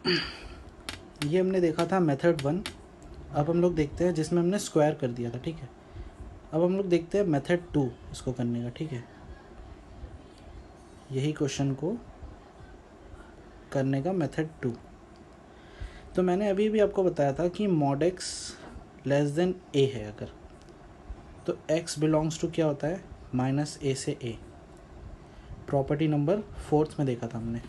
ये हमने देखा था मेथड 1। अब हम लोग देखते हैं जिसमें हमने स्क्वायर कर दिया था, ठीक है। अब हम लोग देखते हैं मेथड 2 इसको करने का, ठीक है। यही क्वेश्चन को करने का मेथड 2। तो मैंने अभी भी आपको बताया था कि mod x less than a है अगर, तो x बिलोंग्स टू क्या होता है, माइनस a से a। प्रॉपर्टी नंबर 4 में देखा था हमने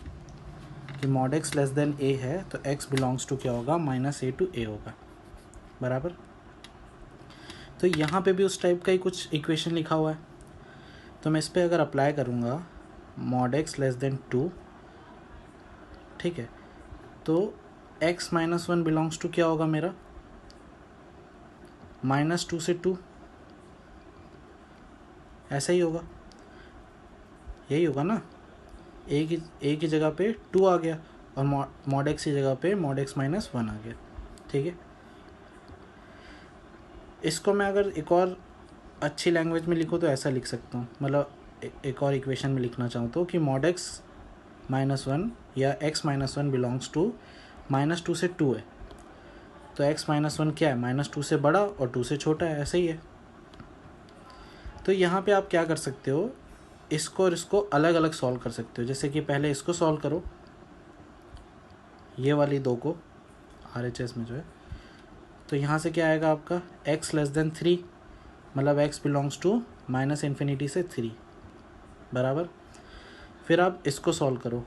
कि mod x less than a है तो x बिलोंग्स टू क्या होगा, माइनस a टू a होगा, बराबर। तो यहाँ पे भी उस टाइप का ही कुछ इक्वेशन लिखा हुआ है, तो मैं इस पर अगर अप्लाई करूँगा mod x लेस देन 2, ठीक है, तो x माइनस 1 बिलोंग्स टू क्या होगा मेरा, माइनस 2 से 2, ऐसा ही होगा, यही होगा ना। a की जगह पे 2 आ गया और mod x की जगह पे mod x माइनस 1 आ गया, ठीक है। इसको मैं अगर एक और अच्छी लैंग्वेज में लिखूँ तो ऐसा लिख सकता हूँ, मतलब एक और इक्वेशन में लिखना चाहूँ तो कि mod x माइनस 1 या x minus 1 belongs to minus 2 से 2 है, तो x माइनस 1 क्या है, माइनस 2 से बड़ा और 2 से छोटा है, ऐसे ही है। तो यहाँ पे आप क्या कर सकते हो, इसको और इसको अलग अलग सॉल्व कर सकते हो। जैसे कि पहले इसको सॉल्व करो, ये वाली दो को RHS में जो है, तो यहाँ से क्या आएगा आपका x लेस देन 3, मतलब x belongs to minus infinity से 3, बराबर। फिर आप इसको सॉल्व करो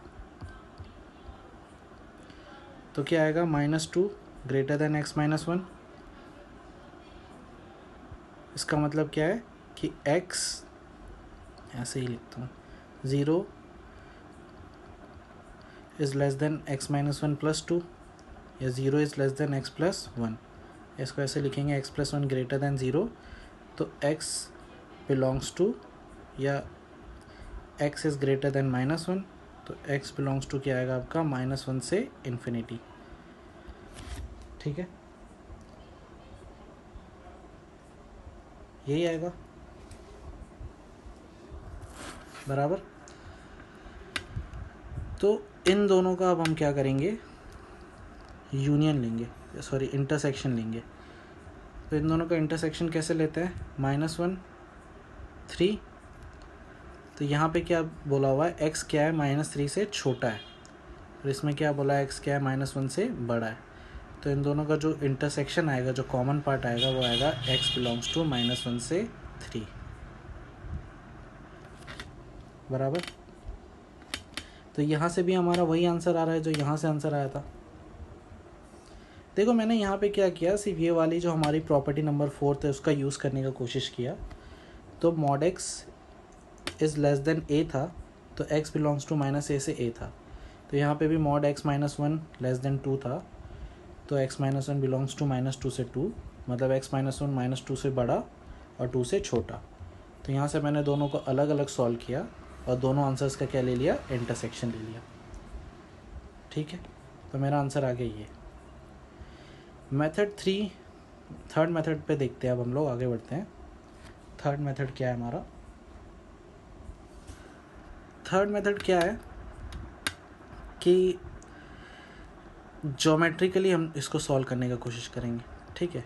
तो क्या आएगा, minus 2 greater than x minus 1। इसका मतलब क्या है कि x, ऐसे ही लिखता हूँ, 0 is less then x minus 1 plus 2, या 0 is less then x plus 1। इसको ऐसे लिखेंगे x प्लस 1 ग्रेटर देन 0, तो x बिलोंग्स टू, या x is greater then minus 1, तो x बिलोंग्स टू क्या आएगा आपका, माइनस 1 से इन्फिनिटी, ठीक है, यही आएगा, बराबर। तो इन दोनों का अब हम क्या करेंगे, यूनियन लेंगे, सॉरी इंटरसेक्शन लेंगे। तो इन दोनों का इंटरसेक्शन कैसे लेते हैं, माइनस 1 3, तो यहाँ पे क्या बोला हुआ है, x क्या है, माइनस 3 से छोटा है, और इसमें क्या बोला है, x क्या है, माइनस 1 से बड़ा है। तो इन दोनों का जो इंटरसेक्शन आएगा, जो कॉमन पार्ट आएगा, वो आएगा x बिलोंग्स टू माइनस 1 से 3, बराबर। तो यहाँ से भी हमारा वही आंसर आ रहा है जो यहाँ से आंसर आया था। देखो मैंने यहाँ पे क्या किया, सिर्फ ये वाली जो हमारी प्रॉपर्टी नंबर 4 है उसका यूज़ करने का कोशिश किया। तो mod x is less than a था, तो x belongs to minus a से a था। तो यहाँ पे भी mod x minus 1 less than 2 था, तो x minus 1 belongs to minus 2 से 2, मतलब x माइनस 1 माइनस 2 से बड़ा और 2 से छोटा। तो यहाँ से मैंने दोनों को अलग अलग सॉल्व किया और दोनों आंसर्स का क्या ले लिया, इंटरसेक्शन ले लिया, ठीक है। तो मेरा आंसर आ गया ये। मेथड 3, थर्ड मेथड पे देखते हैं, अब हम लोग आगे बढ़ते हैं। थर्ड मेथड क्या है हमारा, थर्ड मेथड क्या है कि ज्योमेट्रिकली हम इसको सॉल्व करने का कोशिश करेंगे, ठीक है।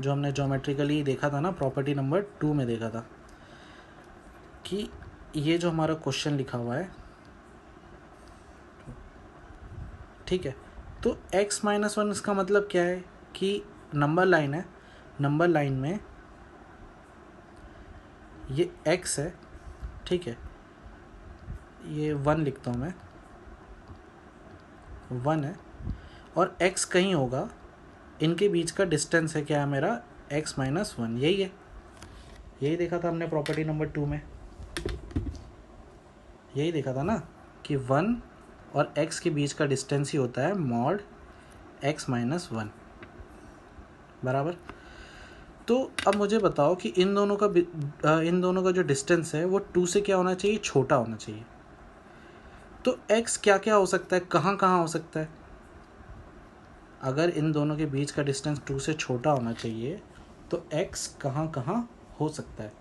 जो हमने ज्योमेट्रिकली देखा था ना, प्रॉपर्टी नंबर 2 में देखा था कि ये जो हमारा क्वेश्चन लिखा हुआ है, ठीक है, तो x माइनस 1 इसका मतलब क्या है कि नंबर लाइन है, नंबर लाइन में ये x है, ठीक है, ये 1 लिखता हूँ मैं, 1 है, और x कहीं होगा, इनके बीच का डिस्टेंस है क्या है मेरा, x माइनस 1, यही है, यही देखा था हमने प्रॉपर्टी नंबर 2 में, यही देखा था ना कि 1 और x के बीच का डिस्टेंस ही होता है मॉड x माइनस 1, बराबर। तो अब मुझे बताओ कि इन दोनों का जो डिस्टेंस है वो 2 से क्या होना चाहिए, छोटा होना चाहिए। तो x क्या क्या हो सकता है, कहाँ कहाँ हो सकता है, अगर इन दोनों के बीच का डिस्टेंस 2 से छोटा होना चाहिए तो x कहाँ कहाँ हो सकता है।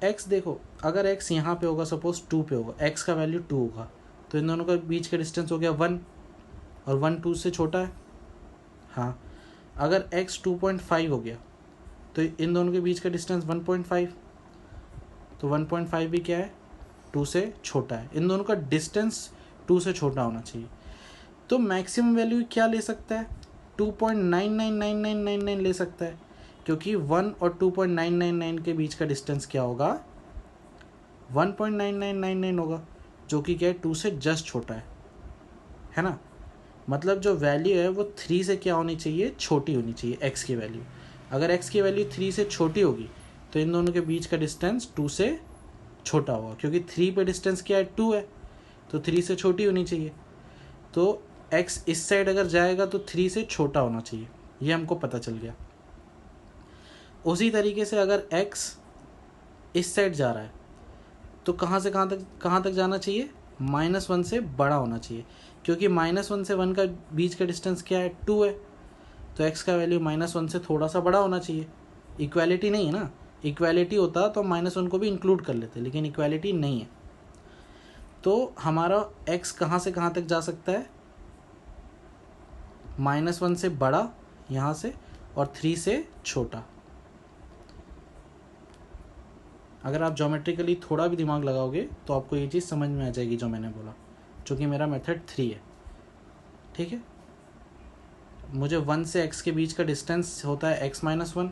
x देखो, अगर x यहाँ पे होगा, सपोज 2 पे होगा, x का वैल्यू 2 होगा, तो इन दोनों के बीच का डिस्टेंस हो गया 1 और 1 2 से छोटा है। हाँ, अगर x 2.5 हो गया तो इन दोनों के बीच का डिस्टेंस 1.5, तो 1.5 भी क्या है 2 से छोटा है। इन दोनों का डिस्टेंस 2 से छोटा होना चाहिए। तो मैक्सिमम वैल्यू क्या ले सकता है 2.999999 ले सकता है, क्योंकि 1 और 2.999 के बीच का डिस्टेंस क्या होगा 1.9999 होगा, जो कि क्या है 2 से जस्ट छोटा है ना। मतलब जो वैल्यू है वो 3 से क्या होनी चाहिए, छोटी होनी चाहिए x की वैल्यू। अगर x की वैल्यू 3 से छोटी होगी तो इन दोनों के बीच का डिस्टेंस 2 से छोटा होगा, क्योंकि 3 पे डिस्टेंस क्या है 2 है, तो 3 से छोटी होनी चाहिए। तो x इस साइड अगर जाएगा तो 3 से छोटा होना चाहिए, ये हमको पता चल गया। उसी तरीके से अगर x इस साइड जा रहा है तो कहाँ से कहाँ तक जाना चाहिए, -1 से बड़ा होना चाहिए, क्योंकि -1 से 1 का बीच का डिस्टेंस क्या है 2 है, तो x का वैल्यू -1 से थोड़ा सा बड़ा होना चाहिए। इक्वालिटी नहीं है ना, इक्वालिटी होता तो -1 को भी इंक्लूड कर लेते, लेकिन इक्वालिटी नहीं है। तो हमारा x कहाँ से कहाँ तक जा सकता है, -1 से बड़ा यहाँ से और 3 से छोटा। अगर आप ज्योमेट्रिकली थोड़ा भी दिमाग लगाओगे तो आपको ये चीज़ समझ में आ जाएगी जो मैंने बोला, चूँकि मेरा मेथड 3 है। ठीक है, मुझे 1 से x के बीच का डिस्टेंस होता है x - 1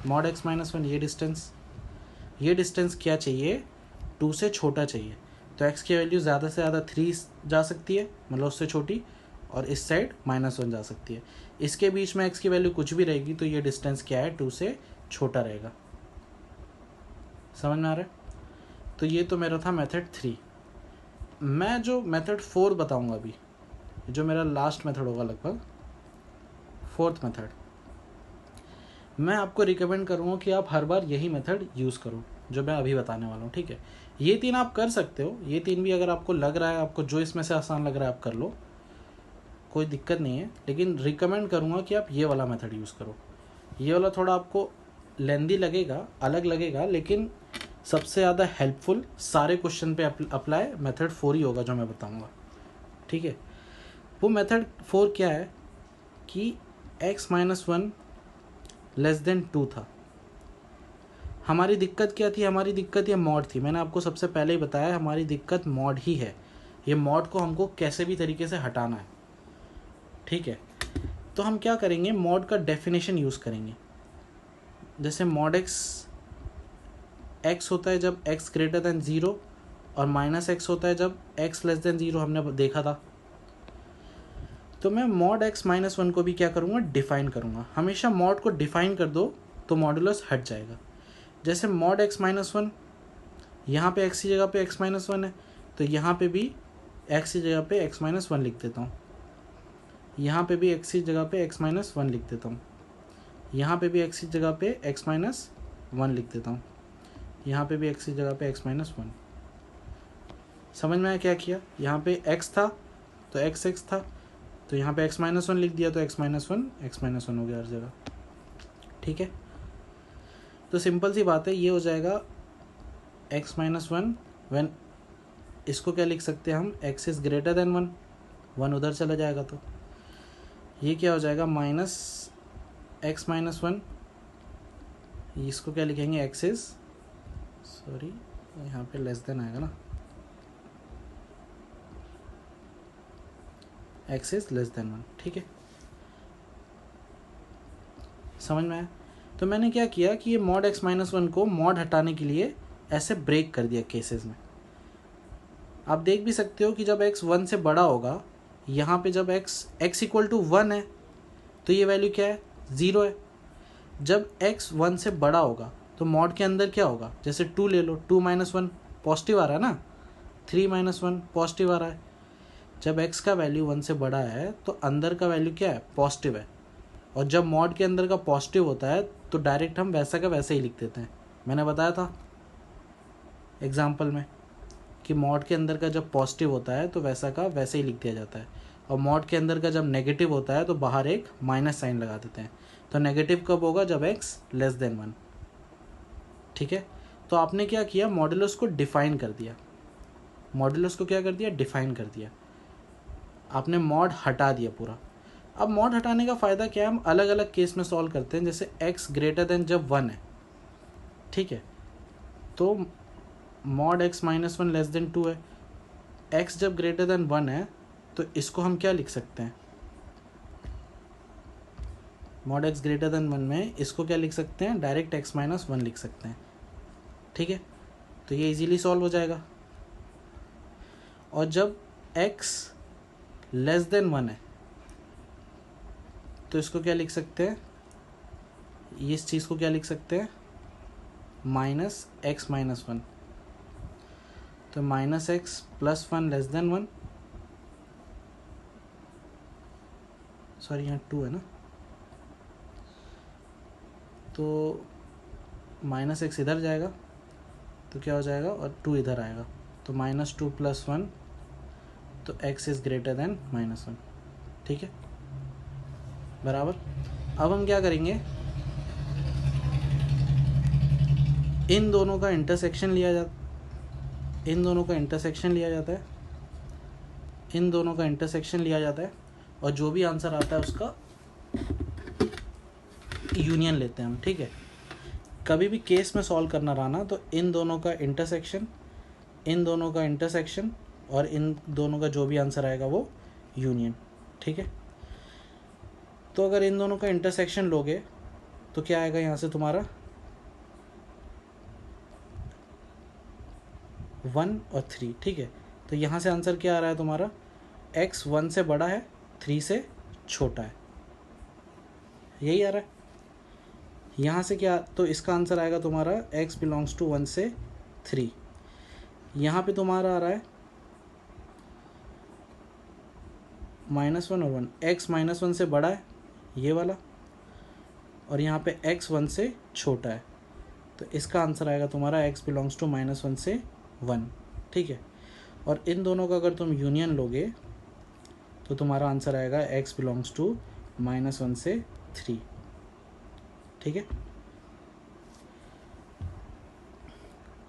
मॉड x - 1, ये डिस्टेंस क्या चाहिए 2 से छोटा चाहिए। तो x की वैल्यू ज़्यादा से ज़्यादा 3 जा सकती है, मतलब उससे छोटी, और इस साइड -1 जा सकती है। इसके बीच में x की वैल्यू कुछ भी रहेगी तो ये डिस्टेंस क्या है 2 से छोटा रहेगा। समझ में आ रहा है। तो ये तो मेरा था मेथड 3। मैं जो मेथड 4 बताऊंगा अभी, जो मेरा लास्ट मेथड होगा लगभग, 4th मेथड, मैं आपको रिकमेंड करूँगा कि आप हर बार यही मेथड यूज़ करो जो मैं अभी बताने वाला हूँ। ठीक है, ये 3 आप कर सकते हो, ये 3 भी अगर आपको लग रहा है, आपको जो इसमें से आसान लग रहा है आप कर लो, कोई दिक्कत नहीं है। लेकिन रिकमेंड करूँगा कि आप ये वाला मेथड यूज़ करो। ये वाला थोड़ा आपको लेंदी लगेगा, अलग लगेगा, लेकिन सबसे ज़्यादा हेल्पफुल सारे क्वेश्चन पे अप्लाई मेथड 4 ही होगा जो मैं बताऊंगा। ठीक है, वो मेथड 4 क्या है कि x - 1 < 2 था। हमारी दिक्कत क्या थी, हमारी दिक्कत ये मॉड थी। मैंने आपको सबसे पहले ही बताया हमारी दिक्कत मॉड ही है। ये मॉड को हमको कैसे भी तरीके से हटाना है। ठीक है, तो हम क्या करेंगे, मॉड का डेफिनेशन यूज़ करेंगे। जैसे मॉड x होता है जब x > 0 और -x होता है जब x < 0, हमने देखा था। तो मैं मॉड x - 1 को भी क्या करूँगा, डिफ़ाइन करूँगा। हमेशा मॉड को डिफ़ाइन कर दो तो मॉडुलस हट जाएगा। जैसे मॉड x - 1, यहाँ पे x की जगह पे x - 1 है, तो यहाँ पे भी x की जगह पे x - 1 लिख देता हूँ। यहाँ पे भी x की जगह पे x - 1 लिख देता हूँ। यहाँ पे भी x की जगह पे x - 1 लिख देता हूँ। यहाँ पे भी x की जगह पे x - 1। समझ में आया क्या किया, यहाँ पे x था तो x था, तो यहाँ पे x - 1 लिख दिया, तो x - 1 हो गया हर जगह। ठीक है, तो सिंपल सी बात है, ये हो जाएगा x - 1 व्हेन, इसको क्या लिख सकते हैं हम, x > 1, 1 उधर चला जाएगा, तो ये क्या हो जाएगा -x - 1, इसको क्या लिखेंगे, यहाँ पे लेस देन आएगा ना, x > 1। ठीक है, समझ में आया। तो मैंने क्या किया कि ये मॉड x - 1 को मॉड हटाने के लिए ऐसे ब्रेक कर दिया केसेस में। आप देख भी सकते हो कि जब x 1 से बड़ा होगा, यहाँ पे जब x = 1 है तो ये वैल्यू क्या है 0 है। जब x 1 से बड़ा होगा तो मॉड के अंदर क्या होगा, जैसे 2 ले लो, 2 - 1 पॉजिटिव आ रहा है ना, 3 - 1 पॉजिटिव आ रहा है। जब x का वैल्यू 1 से बड़ा है तो अंदर का वैल्यू क्या है, पॉजिटिव है। और जब मॉड के अंदर का पॉजिटिव होता है तो डायरेक्ट हम वैसा का वैसे ही लिख देते हैं। मैंने बताया था एग्जाम्पल में कि मॉड के अंदर का जब पॉजिटिव होता है तो वैसा का वैसे ही लिख दिया जाता है, और मॉड के अंदर का जब नेगेटिव होता है तो बाहर एक माइनस साइन लगा देते हैं। तो नेगेटिव कब होगा, जब x < 1। ठीक है, तो आपने क्या किया, मॉडुलस को डिफाइन कर दिया। मॉड्यूलस को क्या कर दिया, डिफाइन कर दिया, आपने मॉड हटा दिया पूरा। अब मॉड हटाने का फ़ायदा क्या है, हम अलग अलग केस में सॉल्व करते हैं। जैसे x ग्रेटर देन जब 1 है, ठीक है, तो mod x minus 1 less than 2 है। x जब ग्रेटर देन 1 है तो इसको हम क्या लिख सकते हैं, मॉड x ग्रेटर देन 1 में इसको क्या लिख सकते हैं, डायरेक्ट x माइनस 1 लिख सकते हैं, ठीक है। तो ये इजीली सॉल्व हो जाएगा। और जब x लेस देन 1 है तो इसको क्या लिख सकते हैं, इस चीज़ को क्या लिख सकते हैं, माइनस x माइनस 1। तो minus x plus 1 less then 1, sorry यहाँ 2 है ना, तो माइनस x इधर जाएगा तो क्या हो जाएगा, और 2 इधर आएगा, तो माइनस 2 प्लस 1, तो x is greater then minus 1, ठीक है, बराबर। अब हम क्या करेंगे, इन दोनों का इंटरसेक्शन लिया जाता है, इन दोनों का इंटरसेक्शन लिया जाता है, और जो भी आंसर आता है उसका यूनियन लेते हैं हम, ठीक है। कभी भी केस में सॉल्व करना रहा ना, तो इन दोनों का इंटरसेक्शन और इन दोनों का जो भी आंसर आएगा वो यूनियन, ठीक है। तो अगर इन दोनों का इंटरसेक्शन लोगे तो क्या आएगा यहाँ से तुम्हारा 1 और 3, ठीक है। तो यहाँ से आंसर क्या आ रहा है तुम्हारा, x 1 से बड़ा है 3 से छोटा है, यही आ रहा है। यहाँ से क्या, तो इसका आंसर आएगा तुम्हारा x बिलोंग्स टू 1 से 3। यहाँ पे तुम्हारा आ रहा है -1 और 1, x -1 से बड़ा है ये वाला, और यहाँ पे x 1 से छोटा है, तो इसका आंसर आएगा तुम्हारा x बिलोंग्स टू -1 से 1, ठीक है। और इन दोनों का अगर तुम यूनियन लोगे तो तुम्हारा आंसर आएगा x बिलोंग्स टू -1 से 3, ठीक है,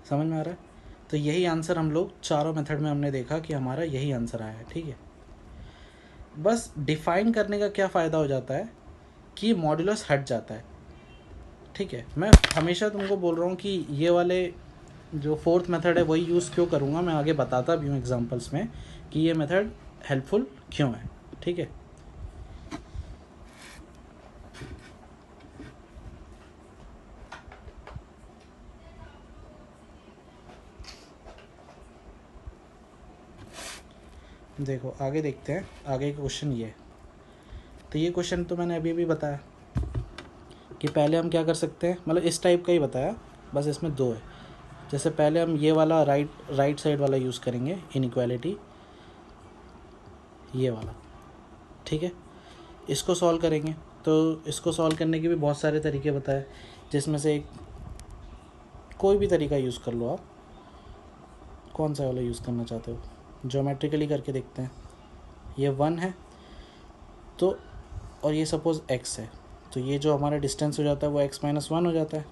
समझ में आ रहा है। तो यही आंसर हम लोग चारों मेथड में हमने देखा कि हमारा यही आंसर आया है, ठीक है। बस डिफाइन करने का क्या फ़ायदा हो जाता है कि मॉड्यूलस हट जाता है, ठीक है। मैं हमेशा तुमको बोल रहा हूँ कि ये वाले जो फोर्थ मेथड है वही यूज़ क्यों करूँगा, मैं आगे बताता भी हूँ एग्जांपल्स में कि ये मेथड हेल्पफुल क्यों है, ठीक है। देखो आगे देखते हैं, आगे का क्वेश्चन ये है। तो ये क्वेश्चन तो मैंने अभी बताया कि पहले हम क्या कर सकते हैं, मतलब इस टाइप का ही बताया, बस इसमें 2 है। जैसे पहले हम ये वाला राइट साइड वाला यूज़ करेंगे, इनइक्वालिटी ये वाला, ठीक है। इसको सॉल्व करेंगे, तो इसको सॉल्व करने के भी बहुत सारे तरीके बताए, जिसमें से एक कोई भी तरीका यूज़ कर लो आप, कौन सा वाला यूज़ करना चाहते हो। ज्योमेट्रिकली करके देखते हैं। ये 1 है तो, और ये सपोज़ x है, तो ये जो हमारा डिस्टेंस हो जाता है वो x माइनस 1 हो जाता है,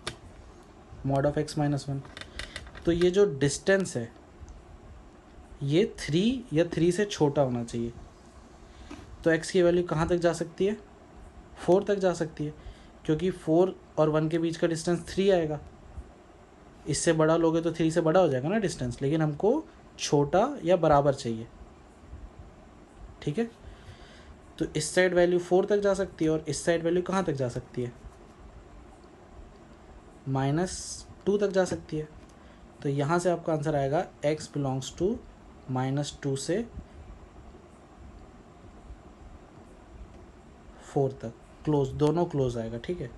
मॉड ऑफ x माइनस 1। तो ये जो डिस्टेंस है ये 3 या 3 से छोटा होना चाहिए। तो x की वैल्यू कहाँ तक जा सकती है, 4 तक जा सकती है, क्योंकि 4 और 1 के बीच का डिस्टेंस 3 आएगा। इससे बड़ा लोगे तो 3 से बड़ा हो जाएगा ना डिस्टेंस, लेकिन हमको छोटा या बराबर चाहिए, ठीक है। तो इस साइड वैल्यू 4 तक जा सकती है, और इस साइड वैल्यू कहाँ तक जा सकती है, -2 तक जा सकती है। तो यहाँ से आपका आंसर आएगा x बिलोंग्स टू -2 से 4 तक, क्लोज, दोनों क्लोज आएगा, ठीक है,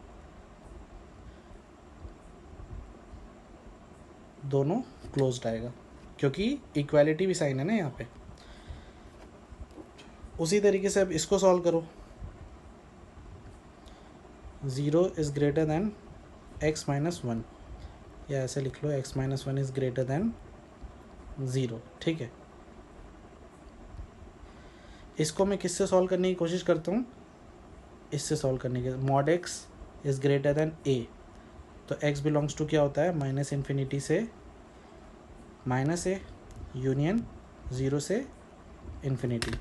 दोनों क्लोज्ड आएगा, क्योंकि इक्वालिटी भी साइन है ना यहाँ पे। उसी तरीके से अब इसको सॉल्व करो, 0 is greater than x minus 1, या ऐसे लिख लो x minus 1 is greater than 0, ठीक है। इसको मैं किससे सॉल्व करने की कोशिश करता हूँ, इससे सॉल्व करने के, mod x is greater than a, तो x बिलोंग्स टू क्या होता है, -∞ से -a, यूनियन 0 से इन्फिनिटी।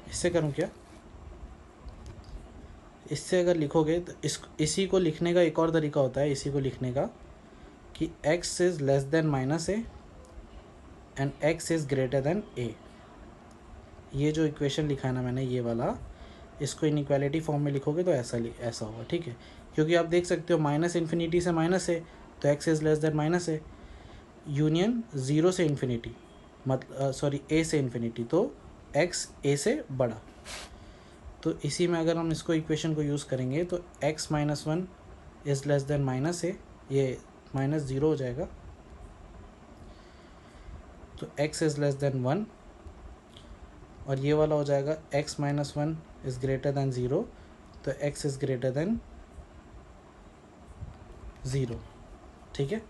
इससे करूँ क्या, इससे अगर लिखोगे तो इसी को लिखने का एक और तरीका होता है, इसी को लिखने का कि x is less than minus a and x is greater than a. ये जो इक्वेशन लिखा है ना मैंने, ये वाला, इसको इनइक्वालिटी फॉर्म में लिखोगे तो ऐसा होगा, ठीक है। क्योंकि आप देख सकते हो माइनस इन्फिनिटी से माइनस है तो x is less than minus है, यूनियन 0 से इन्फिनिटी मतलब a से इन्फिनिटी, तो x a से बड़ा। तो इसी में अगर हम इसको इक्वेशन को यूज़ करेंगे तो x minus 1 is less than minus है, ये माइनस 0 हो जाएगा, तो x इज़ लेस देन 1, और ये वाला हो जाएगा x minus 1 is greater then 0, तो x इज़ ग्रेटर देन 0, ठीक है,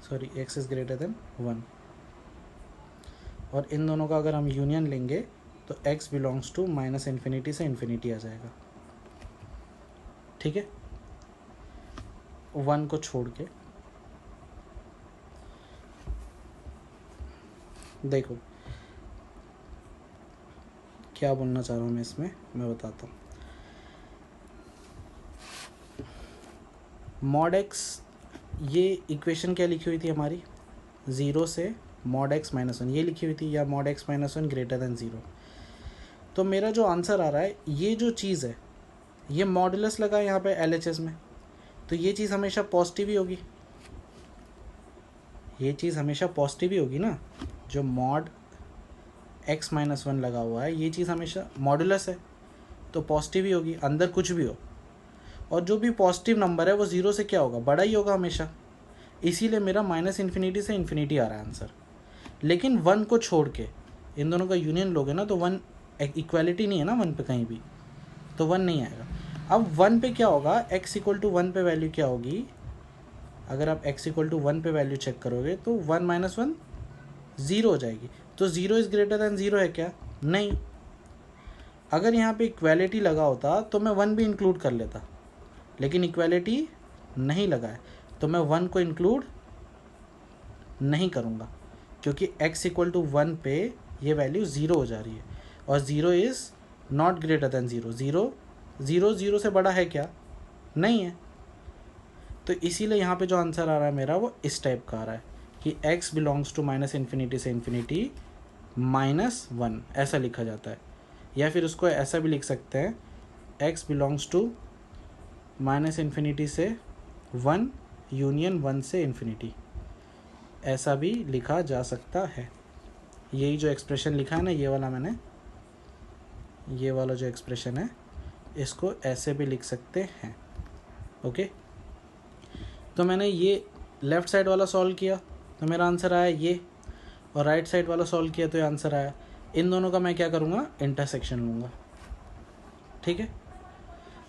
sorry x is greater then 1। और इन दोनों का अगर हम यूनियन लेंगे तो x belongs to minus infinity से इन्फिनिटी आ जाएगा, ठीक है, 1 को छोड़ के। देखो क्या बोलना चाह रहा हूँ मैं इसमें, मैं बताता हूँ। मॉड x, ये इक्वेशन क्या लिखी हुई थी हमारी, 0 से मॉड x माइनस 1 ये लिखी हुई थी, या mod x minus 1 greater than 0। तो मेरा जो आंसर आ रहा है, ये जो चीज़ है, ये मॉडुलस लगा है यहाँ पे LHS में, तो ये चीज़ हमेशा पॉजिटिव ही होगी, ये चीज़ हमेशा पॉजिटिव ही होगी ना। जो मॉड x माइनस 1 लगा हुआ है, ये चीज़ हमेशा मॉडुलस है तो पॉजिटिव ही होगी, अंदर कुछ भी हो। और जो भी पॉजिटिव नंबर है वो 0 से क्या होगा, बड़ा ही होगा हमेशा, इसीलिए मेरा माइनस इन्फिनिटी से इन्फिनिटी आ रहा है आंसर। लेकिन 1 को छोड़ के इन दोनों का यूनियन लोगे ना तो 1, इक्वालिटी नहीं है ना 1 पे कहीं भी, तो 1 नहीं आएगा। अब 1 पे क्या होगा, x इक्वल टू 1 पे वैल्यू क्या होगी, अगर आप x इक्वल टू 1 पे वैल्यू चेक करोगे तो 1 माइनस 1 0 हो जाएगी। तो 0 इज़ ग्रेटर दैन 0 है क्या, नहीं। अगर यहाँ पे इक्वालिटी लगा होता तो मैं 1 भी इंक्लूड कर लेता, लेकिन इक्वालिटी नहीं लगा है तो मैं 1 को इंक्लूड नहीं करूँगा, क्योंकि x इक्वल टू 1 पे ये वैल्यू 0 हो जा रही है, और 0 इज़ नॉट ग्रेटर दैन 0, 0 से बड़ा है क्या, नहीं है। तो इसीलिए यहाँ पे जो आंसर आ रहा है मेरा वो इस टाइप का आ रहा है कि x belongs to minus infinity से इन्फिनिटी -1, ऐसा लिखा जाता है। या फिर उसको ऐसा भी लिख सकते हैं, x belongs to minus infinity से 1 यूनियन 1 से इन्फिनिटी, ऐसा भी लिखा जा सकता है। यही जो एक्सप्रेशन लिखा है ना, ये वाला मैंने, ये वाला जो एक्सप्रेशन है, इसको ऐसे भी लिख सकते हैं, ओके। तो मैंने ये लेफ़्ट साइड वाला सॉल्व किया तो मेरा आंसर आया ये, और राइट साइड वाला सॉल्व किया तो ये आंसर आया। इन दोनों का मैं क्या करूँगा, इंटरसेक्शन लूँगा, ठीक है।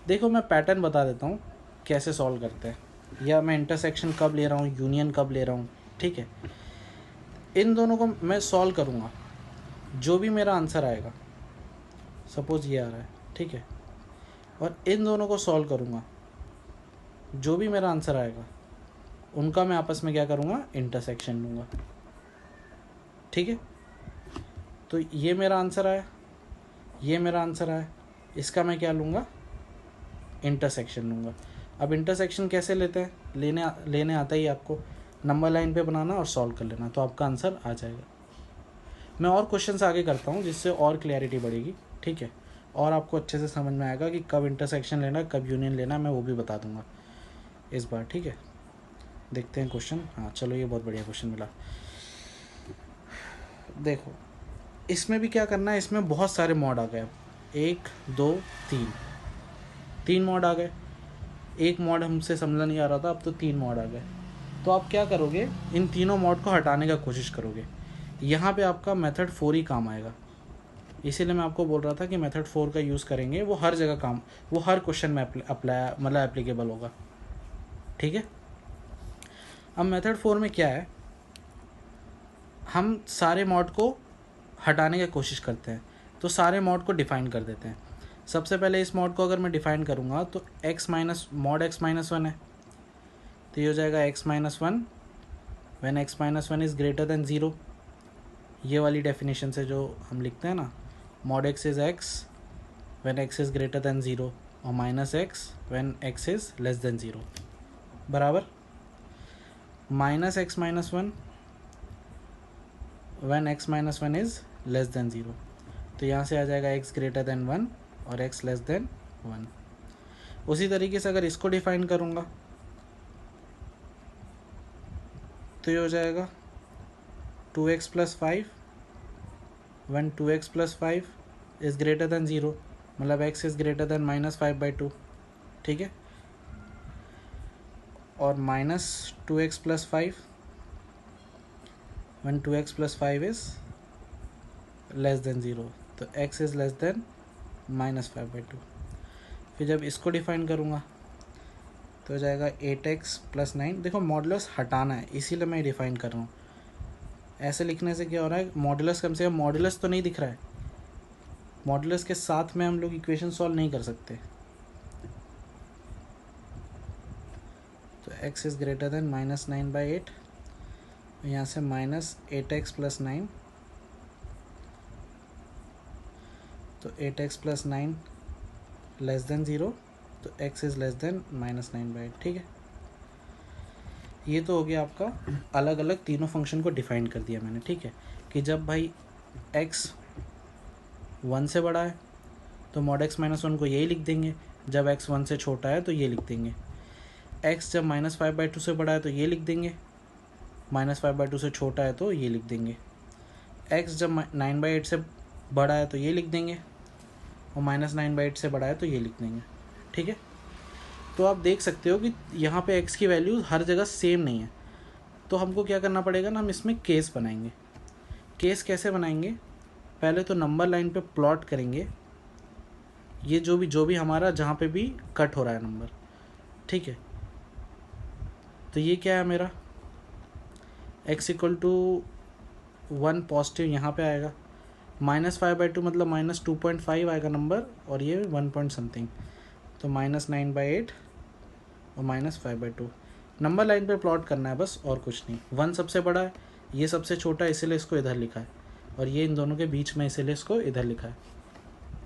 देखो मैं पैटर्न बता देता हूँ कैसे सॉल्व करते हैं, या मैं इंटरसेक्शन कब ले रहा हूँ, यूनियन कब ले रहा हूँ, ठीक है। इन दोनों को मैं सॉल्व करूँगा, जो भी मेरा आंसर आएगा, सपोज़ ये आ रहा है, ठीक है, और इन दोनों को सॉल्व करूँगा, जो भी मेरा आंसर आएगा उनका मैं आपस में क्या करूँगा, इंटरसेक्शन लूँगा, ठीक है। तो ये मेरा आंसर आया, ये मेरा आंसर आया, इसका मैं क्या लूँगा, इंटरसेक्शन लूँगा। अब इंटरसेक्शन कैसे लेते हैं, लेने आता ही आपको, नंबर लाइन पे बनाना और सॉल्व कर लेना, तो आपका आंसर आ जाएगा। मैं और क्वेश्चंस आगे करता हूँ जिससे और क्लैरिटी बढ़ेगी, ठीक है, और आपको अच्छे से समझ में आएगा कि कब इंटरसेक्शन लेना, कब यूनियन लेना, मैं वो भी बता दूँगा इस बार, ठीक है। देखते हैं क्वेश्चन, हाँ चलो ये बहुत बढ़िया क्वेश्चन मिला। देखो इसमें भी क्या करना है, इसमें बहुत सारे मॉड आ गए, 1 2 3 मॉड आ गए। एक मॉड हमसे समझ नहीं आ रहा था, अब तो 3 मॉड आ गए। तो आप क्या करोगे, इन तीनों मॉड को हटाने का कोशिश करोगे। यहाँ पे आपका मेथड 4 ही काम आएगा, इसीलिए मैं आपको बोल रहा था कि मेथड 4 का यूज़ करेंगे, वो हर जगह काम, वो हर क्वेश्चन में अप्लाई मतलब एप्लीकेबल होगा, ठीक है। अब मेथड 4 में क्या है, हम सारे मॉड को हटाने की कोशिश करते हैं, तो सारे मॉड को डिफ़ाइन कर देते हैं। सबसे पहले इस मॉड को अगर मैं डिफ़ाइन करूँगा तो मॉड x माइनस 1 है, तो ये हो जाएगा x minus 1 when x minus 1 is greater then 0, ये वाली डेफिनेशन से जो हम लिखते हैं ना, mod x is x when x is greater than zero और minus x when x is less than zero, बराबर minus x minus one when x minus one is less than zero. तो यहाँ से आ जाएगा एक्स ग्रेटर देन वन और x less than one. उसी तरीके से अगर इसको डिफाइन करूँगा तो ये हो जाएगा 2x plus 5 one 2x plus 5 is greater than zero, मतलब x इज़ ग्रेटर देन -5/2, ठीक है। और minus 2x plus 5 one 2x plus 5 is less than zero, तो x इज़ लेस देन -5/2। फिर जब इसको डिफाइन करूँगा तो हो जाएगा 8x प्लस 9। देखो मॉडुलस हटाना है, इसीलिए मैं डिफाइन कर रहा हूँ। ऐसे लिखने से क्या हो रहा है, मॉडुलस कम से कम मॉडुलस तो नहीं दिख रहा है, मॉडुलस के साथ में हम लोग इक्वेशन सॉल्व नहीं कर सकते। तो x इज़ ग्रेटर देन -9/8, यहाँ से -8x प्लस 9, तो 8x plus 9 less than zero, तो x इज़ लेस देन -9/8, ठीक है। ये तो हो गया आपका अलग अलग तीनों फंक्शन को डिफाइन कर दिया मैंने, ठीक है। कि जब भाई x 1 से बड़ा है तो मॉड x माइनस 1 को यही लिख देंगे, जब x 1 से छोटा है तो ये लिख देंगे। x जब -5/2 से बड़ा है तो ये लिख देंगे, -5/2 से छोटा है तो ये लिख देंगे। x जब 9/8 से बड़ा है तो ये लिख देंगे, और -9/8 से बड़ा है तो ये लिख देंगे, ठीक है। तो आप देख सकते हो कि यहाँ पे x की वैल्यू हर जगह सेम नहीं है, तो हमको क्या करना पड़ेगा ना, हम इसमें केस बनाएंगे। केस कैसे बनाएंगे, पहले तो नंबर लाइन पे प्लॉट करेंगे ये जो भी हमारा जहाँ पे भी कट हो रहा है नंबर, ठीक है। तो ये क्या है मेरा, x इक्वल टू 1 पॉजिटिव यहाँ पे आएगा, -5/2 मतलब -2.5 आएगा नंबर, और ये 1 पॉइंट समथिंग, तो -9/8 और -5/2। नंबर लाइन पे प्लॉट करना है बस, और कुछ नहीं। 1 सबसे बड़ा है, ये सबसे छोटा है, इसीलिए इसको इधर लिखा है, और ये इन दोनों के बीच में, इसीलिए इसको इधर लिखा है।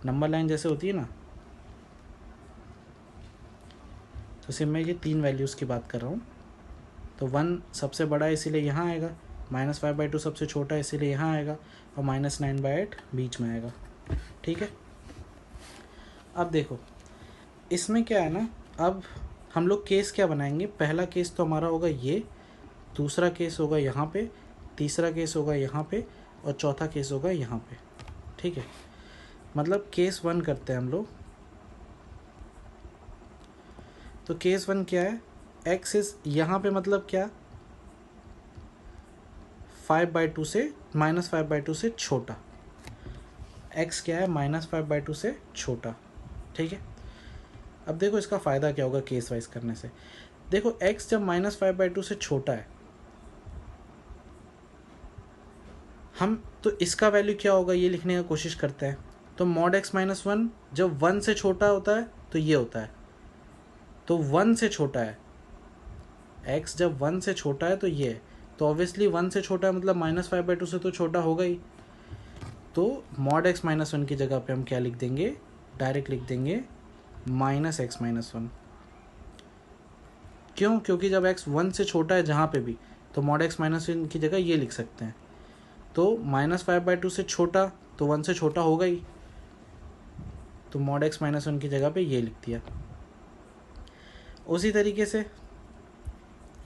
नंबर लाइन जैसे होती है ना, तो सिर्फ मैं ये 3 वैल्यूज़ की बात कर रहा हूँ। तो 1 सबसे बड़ा है इसीलिए यहाँ आएगा, -5/2 सबसे छोटा है इसीलिए यहाँ आएगा, और -9/8 बीच में आएगा, ठीक है। अब देखो इसमें क्या है ना, अब हम लोग केस क्या बनाएंगे, पहला केस तो हमारा होगा ये, दूसरा केस होगा यहाँ पे, तीसरा केस होगा यहाँ पे, और चौथा केस होगा यहाँ पे, ठीक है। मतलब केस 1 करते हैं हम लोग। तो केस 1 क्या है, x इज यहाँ पे मतलब क्या, 5/2 से -5/2 से छोटा, x क्या है -5/2 से छोटा, ठीक है। अब देखो इसका फ़ायदा क्या होगा केस वाइज करने से। देखो x जब -5/2 से छोटा है, हम तो इसका वैल्यू क्या होगा ये लिखने का कोशिश करते हैं। तो मॉड x माइनस 1 जब 1 से छोटा होता है तो ये होता है, तो 1 से छोटा है, x जब 1 से छोटा है तो ये है, तो ऑब्वियसली 1 से छोटा है मतलब -5/2 से तो छोटा होगा ही। तो मॉड x माइनस 1 की जगह पे हम क्या लिख देंगे, डायरेक्ट लिख देंगे -x माइनस 1। क्यों, क्योंकि जब x 1 से छोटा है जहाँ पे भी, तो मॉड x माइनस 1 की जगह ये लिख सकते हैं। तो -5/2 से छोटा तो 1 से छोटा होगा ही, तो मॉड x माइनस 1 की जगह पे ये लिख दिया। उसी तरीके से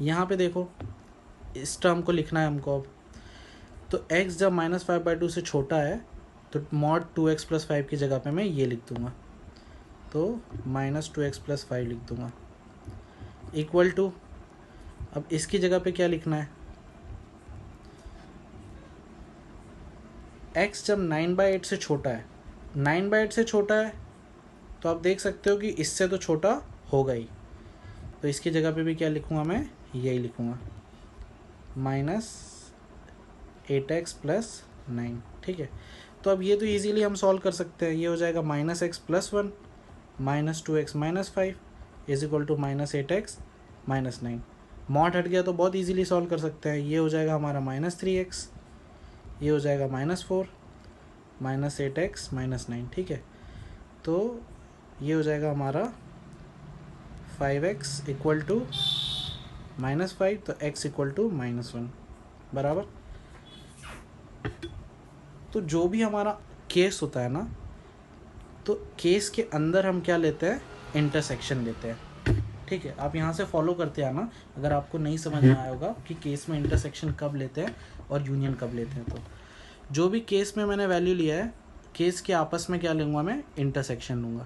यहाँ पे देखो इस टर्म को लिखना है हमको अब। तो x जब -5/2 से छोटा है तो मॉड 2x प्लस 5 की जगह पे मैं ये लिख दूँगा, तो -2x प्लस 5 लिख दूँगा, इक्वल टू, अब इसकी जगह पे क्या लिखना है, x जब 9/8 से छोटा है, 9/8 से छोटा है तो आप देख सकते हो कि इससे तो छोटा होगा ही, तो इसकी जगह पे भी क्या लिखूँगा मैं, यही लिखूँगा -8x प्लस 9, ठीक है। तो अब ये तो इजीली हम सॉल्व कर सकते हैं, ये हो जाएगा -x plus 1 -2x minus 5 is equal to -8x minus 9। Mod हट गया तो बहुत इजीली सॉल्व कर सकते हैं, ये हो जाएगा हमारा -3x, ये हो जाएगा -4 -8x -9, ठीक है। तो ये हो जाएगा हमारा 5x इक्वल टू -5, तो x इक्वल टू -1 बराबर। तो जो भी हमारा केस होता है ना, तो केस के अंदर हम क्या लेते हैं, इंटरसेक्शन लेते हैं, ठीक है। आप यहाँ से फॉलो करते आना अगर आपको नहीं समझ में आया होगा कि केस में इंटरसेक्शन कब लेते हैं और यूनियन कब लेते हैं। तो जो भी केस में मैंने वैल्यू लिया है, केस के आपस में क्या लूँगा मैं, इंटरसेक्शन लूँगा।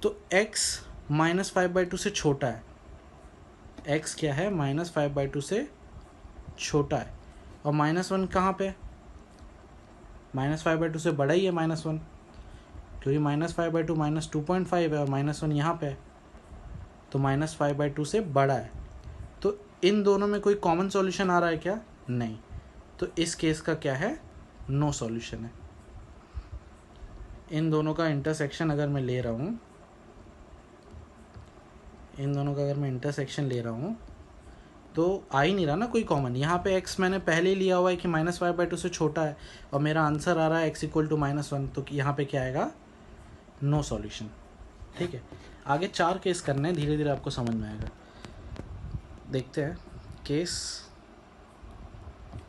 तो x -5/2 से छोटा है, x क्या है, -5/2 से छोटा है, और -1 कहाँ पे, -5/2 से बड़ा ही है -1, क्योंकि -5/2 -2.5 है और -1 यहाँ पे है, तो -5/2 से बड़ा है। तो इन दोनों में कोई कॉमन सॉल्यूशन आ रहा है क्या, नहीं। तो इस केस का क्या है, नो सॉल्यूशन है। इन दोनों का इंटरसेक्शन अगर मैं ले रहा हूँ, इन दोनों का अगर मैं इंटरसेक्शन ले रहा हूँ, तो आ ही नहीं रहा ना कोई कॉमन। यहाँ पे x मैंने पहले ही लिया हुआ है कि -5/2 से छोटा है, और मेरा आंसर आ रहा है x इक्वल टू -1, तो यहाँ पे क्या आएगा, नो सॉल्यूशन, ठीक है। आगे 4 केस करने हैं, धीरे धीरे आपको समझ में आएगा। देखते हैं केस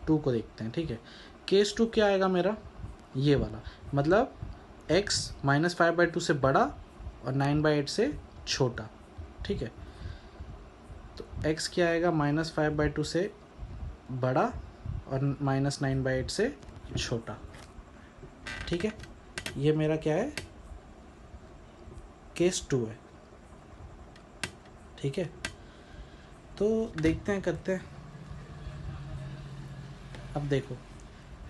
2 को देखते हैं, ठीक है। केस 2 क्या आएगा मेरा, ये वाला, मतलब x -5/2 से बड़ा और 9/8 से छोटा, ठीक है। तो x क्या आएगा, -5/2 से बड़ा और -9/8 से छोटा, ठीक है। ये मेरा क्या है, केस 2 है, ठीक है। तो देखते हैं, करते हैं। अब देखो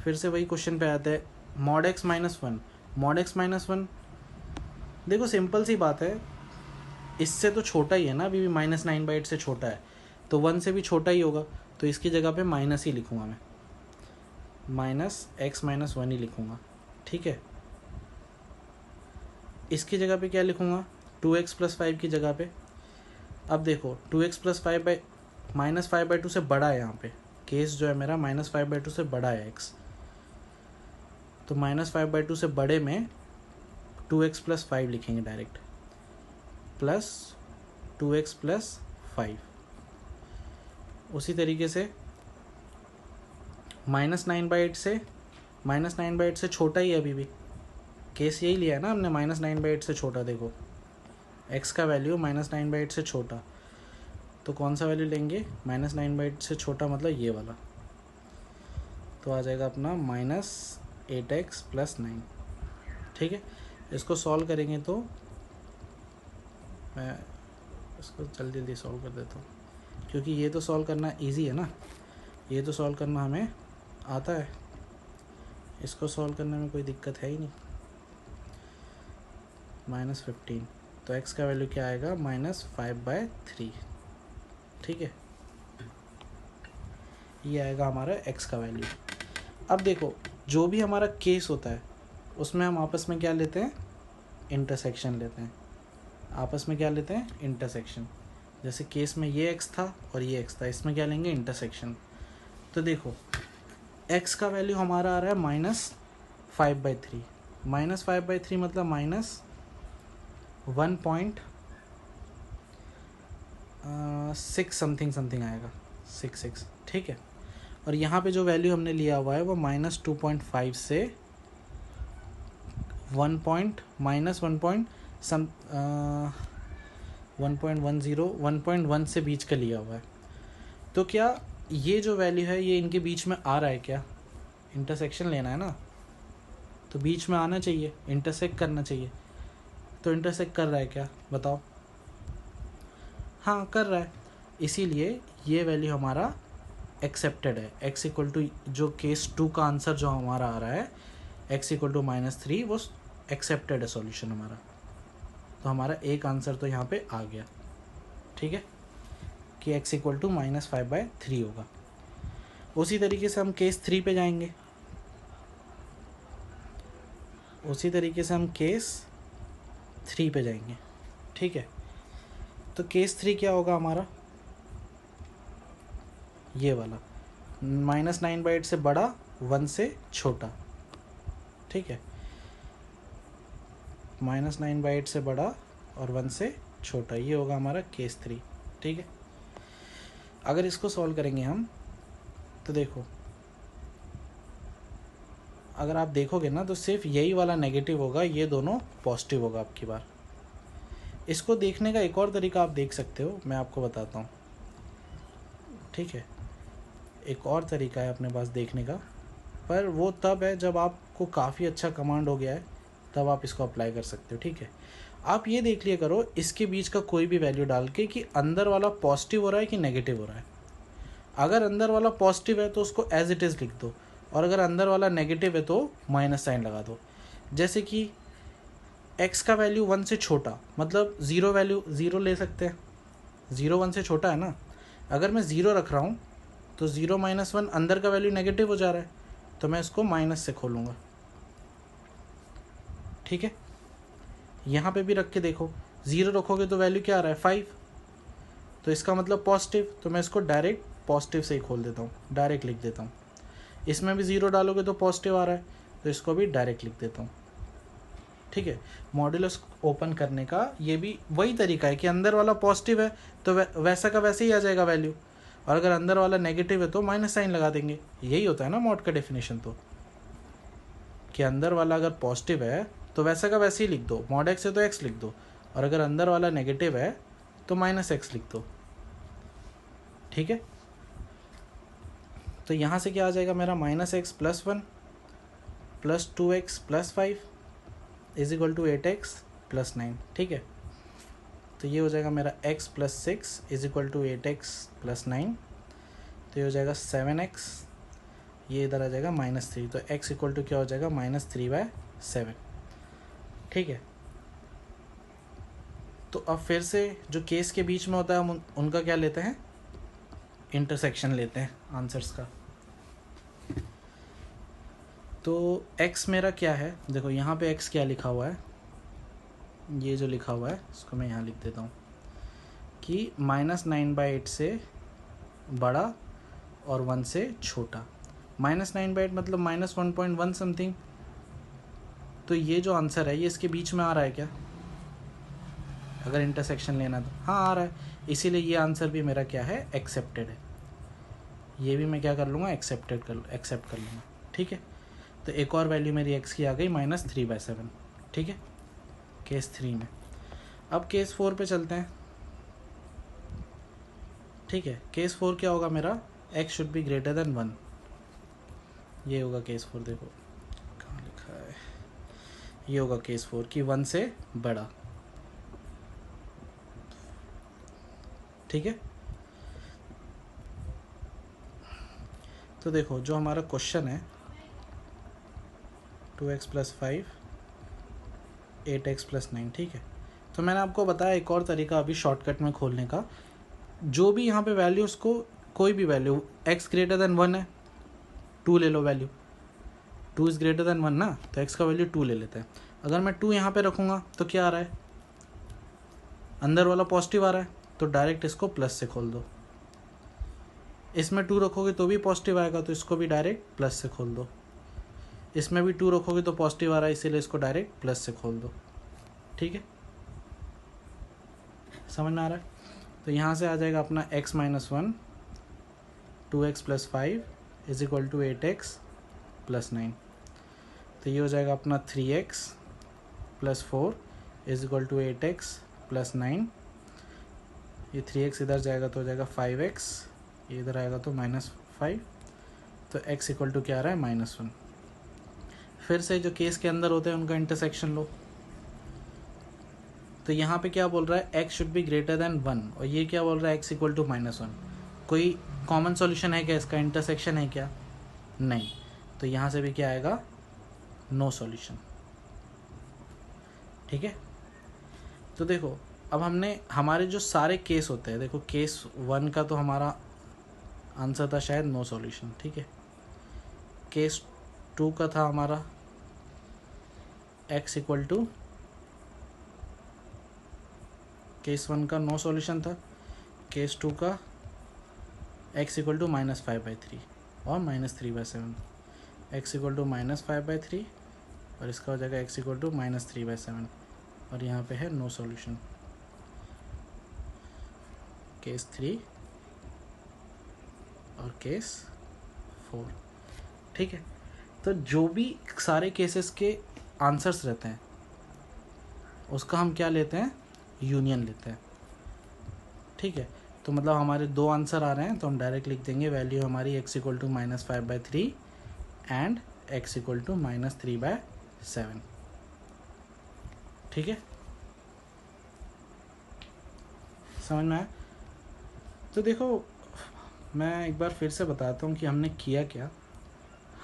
फिर से वही क्वेश्चन पे आते हैं, mod x -1, mod x -1, देखो सिंपल सी बात है, इससे तो छोटा ही है ना, अभी भी -9/8 से छोटा है, तो 1 से भी छोटा ही होगा, तो इसकी जगह पे माइनस ही लिखूँगा मैं, -x -1 ही लिखूँगा, ठीक है। इसकी जगह पे क्या लिखूँगा, 2x + 5 की जगह पे। अब देखो 2x + 5 -5/2 से बड़ा है, यहाँ पे केस जो है मेरा -5/2 से बड़ा है x, तो -5/2 से बड़े में 2x + 5 लिखेंगे डायरेक्ट, प्लस 2x + 5। उसी तरीके से -9/8 से छोटा ही है, अभी भी केस यही लिया है ना हमने, -9/8 से छोटा। देखो x का वैल्यू -9/8 से छोटा, तो कौन सा वैल्यू लेंगे, -9/8 से छोटा, मतलब ये वाला, तो आ जाएगा अपना -8x + 9, ठीक है। इसको सॉल्व करेंगे तो मैं इसको जल्दी जल्दी सॉल्व कर देता हूँ, क्योंकि ये तो सॉल्व करना इजी है ना, ये तो सॉल्व करना हमें आता है, इसको सॉल्व करने में कोई दिक्कत है ही नहीं। -15, तो x का वैल्यू क्या आएगा, -5/3, ठीक है। ये आएगा हमारा x का वैल्यू। अब देखो जो भी हमारा केस होता है, उसमें हम आपस में क्या लेते हैं, इंटरसेक्शन लेते हैं। आपस में क्या लेते हैं, इंटरसेक्शन। जैसे केस में ये x था और ये x था, इसमें क्या लेंगे, इंटरसेक्शन। तो देखो x का वैल्यू हमारा आ रहा है -5/3, -5/3 मतलब -1.6 समथिंग आएगा, 66, ठीक है। और यहाँ पे जो वैल्यू हमने लिया हुआ है वो -2.5 से 1.1 से बीच का लिया हुआ है। तो क्या ये जो वैल्यू है ये इनके बीच में आ रहा है क्या, इंटरसेक्शन लेना है ना, तो बीच में आना चाहिए, इंटरसेक्ट करना चाहिए। तो इंटरसेक्ट कर रहा है क्या, बताओ, हाँ कर रहा है, इसीलिए ये वैल्यू हमारा एक्सेप्टेड है। x इक्वल टू, जो केस 2 का आंसर जो हमारा आ रहा है x इक्वल टू -3, वो एक्सेप्टेड है सॉल्यूशन हमारा। तो हमारा एक आंसर तो यहाँ पे आ गया, ठीक है, कि x इक्वल टू -5/3 होगा। उसी तरीके से हम केस 3 पे जाएंगे, उसी तरीके से हम केस 3 पे जाएंगे, ठीक है। तो केस 3 क्या होगा हमारा, ये वाला, -9/8 से बड़ा, 1 से छोटा, ठीक है, -9/8 से बड़ा और 1 से छोटा, ये होगा हमारा केस 3, ठीक है। अगर इसको सॉल्व करेंगे हम तो देखो, अगर आप देखोगे ना तो सिर्फ यही वाला नेगेटिव होगा, ये दोनों पॉजिटिव होगा आपकी बार। इसको देखने का एक और तरीका आप देख सकते हो, मैं आपको बताता हूँ, ठीक है। एक और तरीका है अपने पास देखने का, पर वो तब है जब आपको काफ़ी अच्छा कमांड हो गया है, तब आप इसको अप्लाई कर सकते हो, ठीक है। आप ये देख लिया करो इसके बीच का कोई भी वैल्यू डाल के कि अंदर वाला पॉजिटिव हो रहा है कि नेगेटिव हो रहा है। अगर अंदर वाला पॉजिटिव है तो उसको एज इट इज़ लिख दो, और अगर अंदर वाला नेगेटिव है तो माइनस साइन लगा दो। जैसे कि x का वैल्यू 1 से छोटा, मतलब ज़ीरो वैल्यू, ज़ीरो ले सकते हैं, 0 1 से छोटा है ना। अगर मैं ज़ीरो रख रहा हूँ तो 0 - 1 अंदर का वैल्यू नेगेटिव हो जा रहा है, तो मैं इसको माइनस से खोलूँगा, ठीक है। यहाँ पे भी रख के देखो, 0 रखोगे तो वैल्यू क्या आ रहा है 5, तो इसका मतलब पॉजिटिव, तो मैं इसको डायरेक्ट पॉजिटिव से ही खोल देता हूँ, डायरेक्ट लिख देता हूँ। इसमें भी 0 डालोगे तो पॉजिटिव आ रहा है, तो इसको भी डायरेक्ट लिख देता हूँ, ठीक है। मॉड्यूलस ओपन करने का ये भी वही तरीका है कि अंदर वाला पॉजिटिव है तो वैसा का वैसे ही आ जाएगा वैल्यू, और अगर अंदर वाला नेगेटिव है तो माइनस साइन लगा देंगे। यही होता है ना मॉड का डेफिनेशन, तो कि अंदर वाला अगर पॉजिटिव है तो वैसा का वैसे ही लिख दो, मॉड एक्स है तो एक्स लिख दो, और अगर अंदर वाला नेगेटिव है तो -x लिख दो, ठीक है। तो यहाँ से क्या आ जाएगा मेरा, -x + 1 + 2x + 5 = 8x + 9, ठीक है। तो ये हो जाएगा मेरा x + 6 = 8x + 9, तो ये हो जाएगा 7x, ये इधर आ जाएगा -3, तो x = क्या हो जाएगा -3/7, ठीक है। तो अब फिर से जो केस के बीच में होता है हम उनका क्या लेते हैं, इंटरसेक्शन लेते हैं आंसर्स का। तो x मेरा क्या है, देखो यहाँ पे x क्या लिखा हुआ है, ये जो लिखा हुआ है इसको मैं यहाँ लिख देता हूँ कि -9/8 से बड़ा और 1 से छोटा। -9/8 मतलब -1.1 समथिंग, तो ये जो आंसर है ये इसके बीच में आ रहा है क्या, अगर इंटरसेक्शन लेना तो हाँ आ रहा है, इसीलिए ये आंसर भी मेरा क्या है, एक्सेप्टेड है। ये भी मैं क्या कर लूँगा, एक्सेप्ट कर लूँगा, ठीक है। तो एक और वैल्यू मेरी x की आ गई -3/7, ठीक है, केस 3 में। अब केस 4 पे चलते हैं, ठीक है। केस 4 क्या होगा मेरा, x should be greater than 1, ये होगा केस 4। देखो कहाँ लिखा है, ये होगा केस 4 कि 1 से बड़ा, ठीक है। तो देखो जो हमारा क्वेश्चन है 2x + 5 8x + 9, ठीक है। तो मैंने आपको बताया एक और तरीका अभी शॉर्टकट में खोलने का, जो भी यहाँ पे वैल्यू, उसको कोई भी वैल्यू, x ग्रेटर देन 1 है 2 ले low value, 2 is greater then 1 ना, तो x का वैल्यू 2 ले लेते हैं। अगर मैं 2 यहाँ पे रखूँगा तो क्या आ रहा है, अंदर वाला पॉजिटिव आ रहा है, तो डायरेक्ट इसको प्लस से खोल दो। इसमें 2 रखोगे तो भी पॉजिटिव आएगा, तो इसको भी डायरेक्ट प्लस से खोल दो। इसमें भी 2 रखोगे तो पॉजिटिव आ रहा है, इसीलिए इसको डायरेक्ट प्लस से खोल दो, ठीक है। समझ में आ रहा है। तो यहाँ से आ जाएगा अपना x - 1 2x + 5 = 8x + 9, तो ये हो जाएगा अपना 3x + 4 = 8x + 9, ये 3x इधर जाएगा तो हो जाएगा 5x, ये इधर आएगा तो -5, तो x = क्या आ रहा है -1। फिर से जो केस के अंदर होते हैं उनका इंटरसेक्शन लो, तो यहाँ पे क्या बोल रहा है, x should be greater than 1, और ये क्या बोल रहा है x = -1। कोई कॉमन सॉल्यूशन है क्या इसका, इंटरसेक्शन है क्या, नहीं, तो यहाँ से भी क्या आएगा, नो सॉल्यूशन, ठीक है। तो देखो अब हमने हमारे जो सारे केस होते हैं, देखो केस 1 का तो हमारा आंसर था शायद नो सॉल्यूशन, ठीक है। केस 2 का था हमारा x = केस 1 का नो सॉल्यूशन था, केस 2 का x = -5/3, और -3/7, x इक्वल टू -5/3 और इसका हो जाएगा x इक्वल टू -3/7 और यहाँ पे है नो सॉल्यूशन। केस 3 और केस 4। ठीक है, तो जो भी सारे केसेस के आंसर्स रहते हैं उसका हम क्या लेते हैं, यूनियन लेते हैं। ठीक है, तो मतलब हमारे दो आंसर आ रहे हैं तो हम डायरेक्ट लिख देंगे वैल्यू हमारी x equal to -5/3 and x equal to -3/7। ठीक है, समझ में आया? तो देखो मैं एक बार फिर से बताता हूँ कि हमने किया क्या।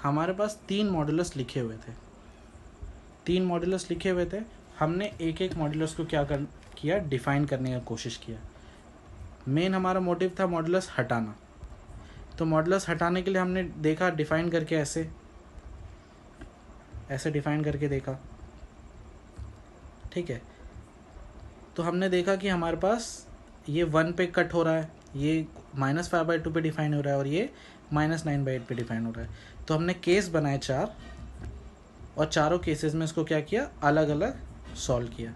हमारे पास 3 मॉड्यूलस लिखे हुए थे, 3 मॉड्यूलस लिखे हुए थे। हमने एक एक मॉड्यूलस को क्या किया, डिफाइन करने का कोशिश किया। मेन हमारा मोटिव था मॉड्यूलस हटाना। तो मॉड्यूलस हटाने के लिए हमने देखा डिफाइन करके, ऐसे डिफाइन करके देखा। ठीक है, तो हमने देखा कि हमारे पास ये 1 पे कट हो रहा है, ये -5/2 पे डिफाइन हो रहा है और ये -9/8 पे डिफाइन हो रहा है। तो हमने केस बनाए 4 और चारों केसेस में इसको क्या किया, अलग अलग सॉल्व किया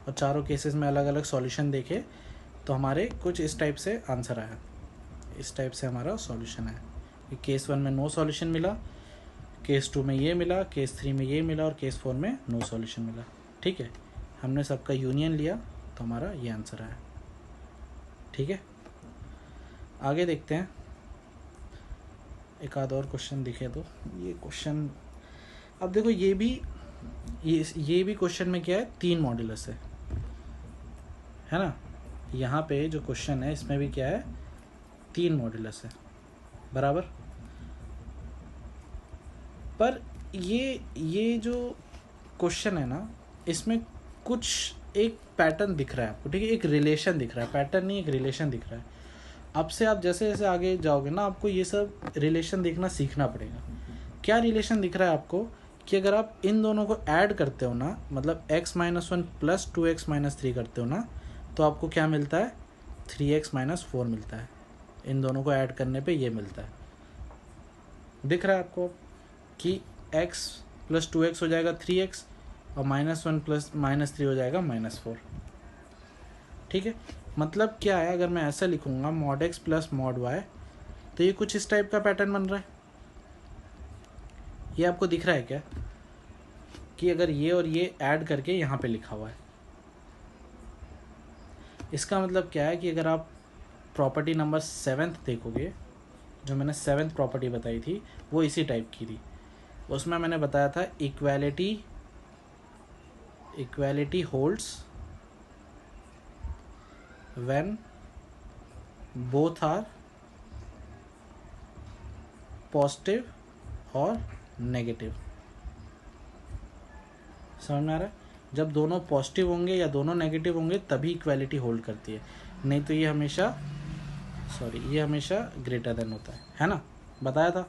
और चारों केसेस में अलग अलग सॉल्यूशन देखे। तो हमारे कुछ इस टाइप से आंसर आया, इस टाइप से हमारा सॉल्यूशन है कि केस 1 में नो सॉल्यूशन मिला, केस 2 में ये मिला, केस 3 में ये मिला और केस 4 में नो सॉल्यूशन मिला। ठीक है, हमने सबका यूनियन लिया तो हमारा ये आंसर आया। ठीक है, आगे देखते हैं। एक आध और क्वेश्चन दिखे तो ये क्वेश्चन, अब देखो ये भी क्वेश्चन में क्या है, 3 मॉड्यूलस है ना। यहाँ पे जो क्वेश्चन है इसमें भी क्या है, 3 मॉड्यूलस है बराबर। पर ये जो क्वेश्चन है ना, इसमें कुछ एक पैटर्न दिख रहा है आपको। ठीक है, एक रिलेशन दिख रहा है, पैटर्न नहीं, एक रिलेशन दिख रहा है। अब से आप जैसे जैसे आगे जाओगे ना, आपको ये सब रिलेशन देखना सीखना पड़ेगा। क्या रिलेशन दिख रहा है आपको कि अगर आप इन दोनों को ऐड करते हो ना, मतलब x-1 प्लस 2x-3 करते हो ना, तो आपको क्या मिलता है, 3x-4 मिलता है। इन दोनों को ऐड करने पे ये मिलता है। दिख रहा है आपको कि x प्लस 2x हो जाएगा 3x और -1 प्लस -3 हो जाएगा -4। ठीक है, मतलब क्या है, अगर मैं ऐसा लिखूंगा mod x plus mod y, तो ये कुछ इस टाइप का पैटर्न बन रहा है। ये आपको दिख रहा है क्या कि अगर ये और ये ऐड करके यहाँ पे लिखा हुआ है, इसका मतलब क्या है कि अगर आप प्रॉपर्टी नंबर 7 देखोगे, जो मैंने 7th प्रॉपर्टी बताई थी वो इसी टाइप की थी। उसमें मैंने बताया था equality holds when both are positive और नेगेटिव। समझ में आ रहा है? जब दोनों पॉजिटिव होंगे या दोनों नेगेटिव होंगे तभी इक्वालिटी होल्ड करती है, नहीं तो ये हमेशा ग्रेटर देन होता है ना, बताया था।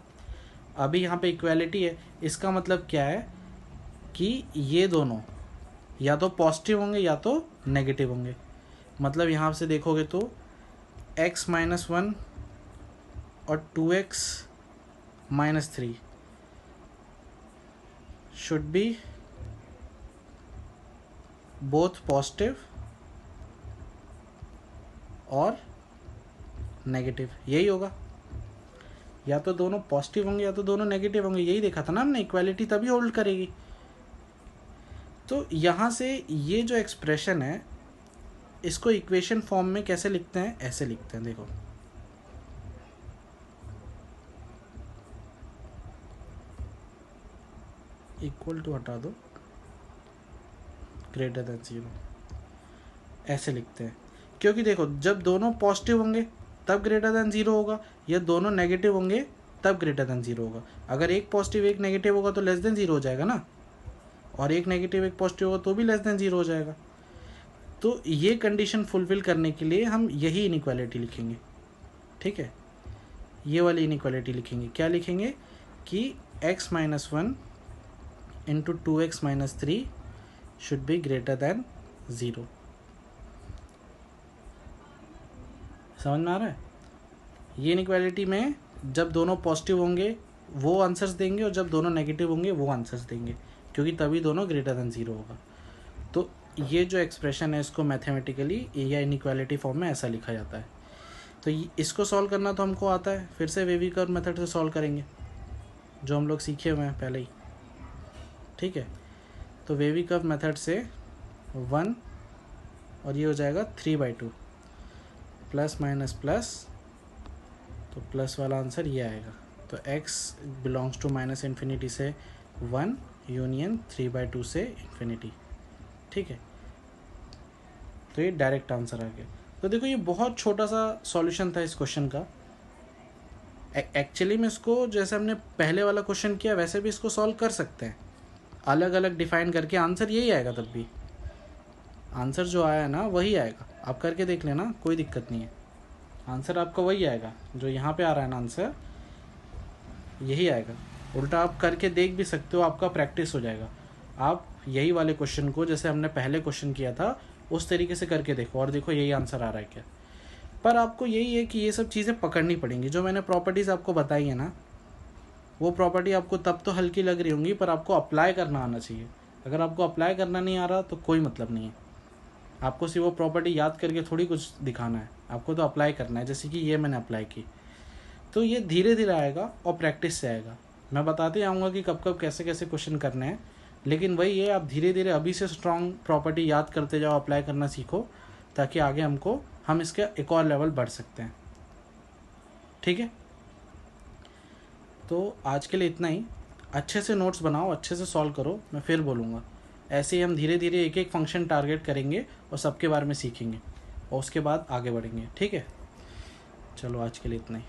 अभी यहाँ पे इक्वालिटी है, इसका मतलब क्या है कि ये दोनों या तो पॉजिटिव होंगे या तो नेगेटिव होंगे। मतलब यहाँ से देखोगे तो x-1 और 2x-3 should be both positive और नेगेटिव, यही होगा। या तो दोनों पॉजिटिव होंगे या तो दोनों नेगेटिव होंगे, यही देखा था ना हमने, इक्वालिटी तभी होल्ड करेगी। तो यहाँ से ये जो एक्सप्रेशन है इसको इक्वेशन फॉर्म में कैसे लिखते हैं, ऐसे लिखते हैं, देखो इक्वल टू हटा दो, ग्रेटर देन 0, ऐसे लिखते हैं। क्योंकि देखो जब दोनों पॉजिटिव होंगे तब ग्रेटर देन 0 होगा, या दोनों नेगेटिव होंगे तब ग्रेटर देन 0 होगा। अगर एक पॉजिटिव एक नेगेटिव होगा तो लेस देन 0 हो जाएगा ना, और एक नेगेटिव एक पॉजिटिव होगा तो भी लेस देन 0 हो जाएगा। तो ये कंडीशन फुलफिल करने के लिए हम यही इनइक्वालिटी लिखेंगे। ठीक है, ये वाली इनइक्वालिटी लिखेंगे। क्या लिखेंगे कि x-1 into 2x-3 should be greater than 0। समझ में आ रहा है? ये इनइक्वालिटी में जब दोनों पॉजिटिव होंगे वो आंसर्स देंगे और जब दोनों नेगेटिव होंगे वो आंसर्स देंगे, क्योंकि तभी दोनों ग्रेटर देन 0 होगा। तो ये जो एक्सप्रेशन है इसको मैथमेटिकली या इनइक्वालिटी फॉर्म में ऐसा लिखा जाता है। तो इसको सॉल्व करना तो हमको आता है, फिर से वेवी कर्व मेथड से सॉल्व करेंगे जो हम लोग सीखे हुए हैं पहले ही, ठीक है। तो वेवी कर्व मेथड से 1 और ये हो जाएगा 3/2 प्लस माइनस प्लस, तो प्लस वाला आंसर ये आएगा। तो x belongs to minus infinity से 1 यूनियन 3/2 से इन्फिनिटी, ठीक है। तो ये डायरेक्ट आंसर आ गया। तो देखो ये बहुत छोटा सा सॉल्यूशन था इस क्वेश्चन का। एक्चुअली में इसको जैसे हमने पहले वाला क्वेश्चन किया वैसे भी इसको सॉल्व कर सकते हैं, अलग अलग डिफाइन करके आंसर यही आएगा, तब भी आंसर जो आया ना वही आएगा। आप करके देख लेना, कोई दिक्कत नहीं है, आंसर आपका वही आएगा जो यहाँ पे आ रहा है ना, आंसर यही आएगा। उल्टा आप करके देख भी सकते हो, आपका प्रैक्टिस हो जाएगा। आप यही वाले क्वेश्चन को जैसे हमने पहले क्वेश्चन किया था उस तरीके से करके देखो और देखो यही आंसर आ रहा है क्या। पर आपको यही है कि ये सब चीज़ें पकड़नी पड़ेंगी। जो मैंने प्रॉपर्टीज़ आपको बताई है ना, वो प्रॉपर्टी आपको तब तो हल्की लग रही होंगी, पर आपको अप्लाई करना आना चाहिए। अगर आपको अप्लाई करना नहीं आ रहा तो कोई मतलब नहीं है। आपको सिर्फ वो प्रॉपर्टी याद करके थोड़ी कुछ दिखाना है, आपको तो अप्लाई करना है। जैसे कि ये मैंने अप्लाई की, तो ये धीरे धीरे आएगा और प्रैक्टिस से आएगा। मैं बताते जाऊँगा कि कब कब कैसे कैसे क्वेश्चन करने हैं, लेकिन वही है, आप धीरे धीरे अभी से स्ट्रॉन्ग प्रॉपर्टी याद करते जाओ, अप्लाई करना सीखो, ताकि आगे हम इसके एक और लेवल बढ़ सकते हैं, ठीक है। तो आज के लिए इतना ही। अच्छे से नोट्स बनाओ, अच्छे से सॉल्व करो, मैं फिर बोलूँगा। ऐसे ही हम धीरे धीरे एक एक फंक्शन टारगेट करेंगे और सबके बारे में सीखेंगे और उसके बाद आगे बढ़ेंगे, ठीक है। चलो आज के लिए इतना ही।